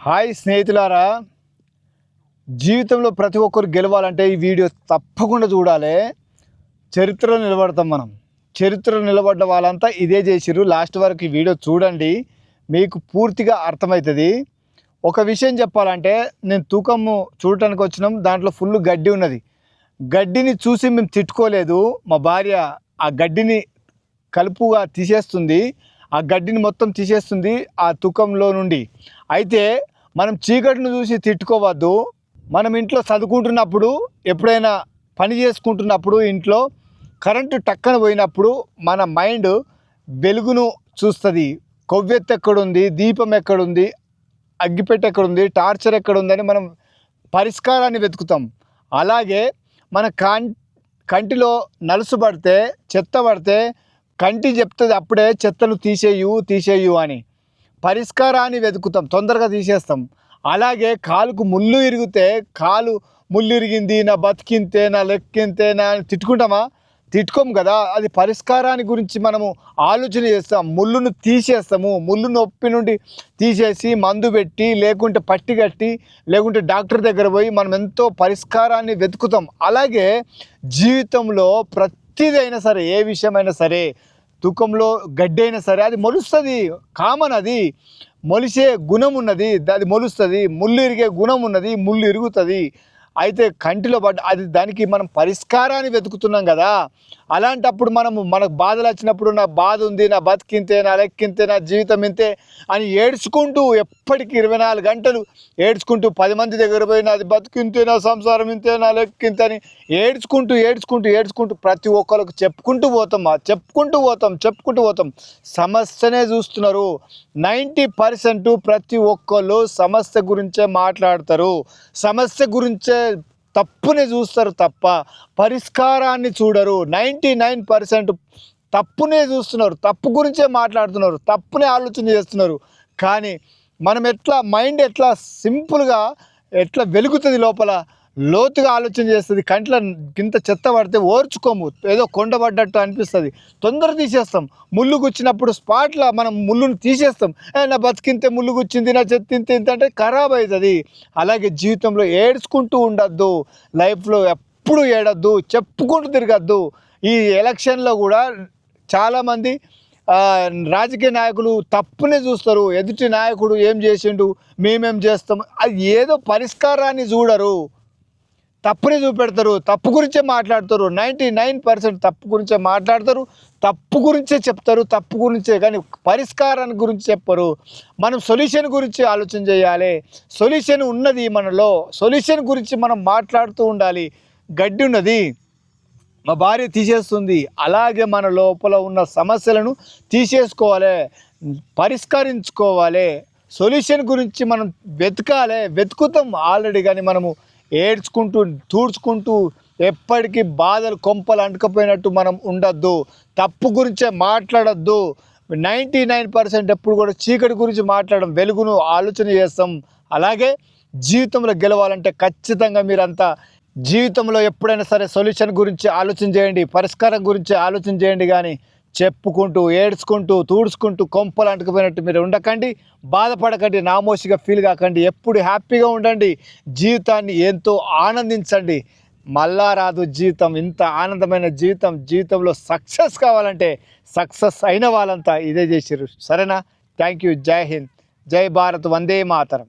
Hi స్నేహితులారా, జీవితంలో ప్రతి ఒక్కరు గెలవాలంటే ఈ వీడియో తప్పకుండా చూడాలి. చరిత్రలో నిలబడతాం మనం. చరిత్రలో నిలబడ్డ వాళ్ళంతా ఇదే చేసిర్రు. లాస్ట్ వరకు ఈ వీడియో చూడండి, మీకు పూర్తిగా అర్థమవుతుంది. ఒక విషయం చెప్పాలంటే, నేను తూకము చూడటానికి వచ్చినాం. దాంట్లో ఫుల్ గడ్డి ఉన్నది. గడ్డిని చూసి మేము తిట్టుకోలేదు. మా భార్య ఆ గడ్డిని కలుపుగా తీసేస్తుంది. ఆ గడ్డిని మొత్తం తీసేస్తుంది ఆ తూకంలో నుండి. అయితే మనం చీకటిని చూసి తిట్టుకోవద్దు. మనం ఇంట్లో చదువుకుంటున్నప్పుడు, ఎప్పుడైనా పని చేసుకుంటున్నప్పుడు, ఇంట్లో కరెంటు టక్కన పోయినప్పుడు మన మైండ్ వెలుగును చూస్తుంది. కొవ్వెత్తు ఎక్కడుంది, దీపం ఎక్కడుంది, అగ్గిపెట్టె ఎక్కడుంది, టార్చర్ ఎక్కడుందని మనం పరిష్కారాన్ని వెతుకుతాం. అలాగే మన కంటిలో నలుసు పడితే, చెత్త పడితే కంటి చెప్తుంది అప్పుడే చెత్తను తీసేయు అని. పరిష్కారాన్ని వెతుకుతాం, తొందరగా తీసేస్తాం. అలాగే కాలుకు ముళ్ళు ఇరిగితే, కాలు ముళ్ళు ఇరిగింది, నా బతికింతే, నా లెక్కింతే, నా తిట్టుకుంటామా? తిట్టుకోము కదా. అది పరిష్కారాన్ని గురించి మనము ఆలోచన చేస్తాం. ముళ్ళును తీసేస్తాము. ముళ్ళు నొప్పి నుండి తీసేసి మందు పెట్టి, లేకుంటే పట్టి కట్టి, లేకుంటే డాక్టర్ దగ్గర పోయి మనం ఎంతో పరిష్కారాన్ని వెతుకుతాం. అలాగే జీవితంలో ప్రతిదైనా సరే, ఏ విషయమైనా సరే, తుకంలో గడ్డి అయినా సరే అది మొలుస్తుంది. కామన్, అది మొలిసే గుణం ఉన్నది, అది మొలుస్తుంది. ముళ్ళు ఇరిగే గుణం ఉన్నది, ముళ్ళు ఇరుగుతుంది. అయితే కంటిలో అది దానికి మనం పరిష్కారాన్ని వెతుకుతున్నాం కదా. అలాంటప్పుడు మనకు బాధలు వచ్చినప్పుడు, నా బాధ ఉంది, నా బతికింతే, నా లెక్కింతే, నా జీవితం ఇంతే అని ఏడ్చుకుంటూ, ఎప్పటికీ 24 గంటలు ఏడ్చుకుంటూ, 10 మంది దగ్గర పోయి నాది బతికింతే, నా సంసారం ఇంతే, నా లెక్కింతే అని ఏడ్చుకుంటూ ప్రతి ఒక్కరికి చెప్పుకుంటూ పోతాం. సమస్యనే చూస్తున్నారు. 90% ప్రతి ఒక్కళ్ళు సమస్య గురించే మాట్లాడతారు. సమస్య గురించే తప్పునే చూస్తారు తప్ప పరిష్కారాన్ని చూడరు. 99% తప్పునే చూస్తున్నారు, తప్పు గురించే మాట్లాడుతున్నారు, తప్పునే ఆలోచన చేస్తున్నారు. కానీ మనం మైండ్ ఎట్లా సింపుల్గా ఎట్లా వెలుగుతుంది, లోపల లోతుగా ఆలోచన చేస్తుంది. కంట్లో గింత చెత్త పడితే ఓర్చుకోము, ఏదో కొండబడ్డట్టు అనిపిస్తుంది, తొందర తీసేస్తాం. ముళ్ళు గుచ్చినప్పుడు స్పాట్లో మనం ముళ్ళును తీసేస్తాం. నా బతికింతే ముళ్ళు గుచ్చింది, నా చెత్త ఇంత అంటే ఖరాబ్ అవుతుంది. అలాగే జీవితంలో ఏడ్చుకుంటూ ఉండద్దు, లైఫ్లో ఎప్పుడు ఏడద్దు, చెప్పుకుంటూ తిరగద్దు. ఈ ఎలక్షన్లో కూడా చాలామంది రాజకీయ నాయకులు తప్పునే చూస్తారు. ఎదుటి నాయకుడు ఏం చేసిండు, మేమేం చేస్తాం, అది ఏదో పరిష్కారాన్ని చూడరు, తప్పుని చూపెడతారు, తప్పు గురించే మాట్లాడతారు. 99% తప్పు గురించే మాట్లాడతారు, తప్పు గురించే చెప్తారు, తప్పు గురించే, కానీ పరిష్కారాన్ని గురించి చెప్పరు. మనం సొల్యూషన్ గురించి ఆలోచన చేయాలి. సొల్యూషన్ ఉన్నది మనలో, సొల్యూషన్ గురించి మనం మాట్లాడుతూ ఉండాలి. గడ్డి ఉన్నది, మా భార్య తీసేస్తుంది. అలాగే మన లోపల ఉన్న సమస్యలను తీసేసుకోవాలి, పరిష్కరించుకోవాలి. సొల్యూషన్ గురించి మనం వెతుకుతాం ఆల్రెడీ. కానీ మనము ఏడ్చుకుంటూ, తూడ్చుకుంటూ, ఎప్పటికీ బాధలు కొంపలు అంటుకపోయినట్టు మనం ఉండద్దు. తప్పు గురించే మాట్లాడద్దు. 99% ఎప్పుడు కూడా చీకటి గురించి మాట్లాడడం, వెలుగును ఆలోచన చేస్తాం. అలాగే జీవితంలో గెలవాలంటే ఖచ్చితంగా మీరంతా జీవితంలో ఎప్పుడైనా సరే సొల్యూషన్ గురించి ఆలోచన చేయండి, పరిష్కారం గురించి ఆలోచన చేయండి. కానీ చెప్పుకుంటూ, ఏడ్చుకుంటూ, తూడ్చుకుంటూ, కొంపలు అంటుకుపోయినట్టు మీరు ఉండకండి. బాధపడకండి, నామోషిగా ఫీల్ కాకండి. ఎప్పుడు హ్యాపీగా ఉండండి. జీవితాన్ని ఎంతో ఆనందించండి. మళ్ళా రాదు జీవితం, ఇంత ఆనందమైన జీవితం. జీవితంలో సక్సెస్ కావాలంటే సక్సెస్ అయిన వాళ్ళంతా ఇదే చేసిర్రు. సరేనా? Thank you. జై హింద్, జై భారత్, వందే మాతరం.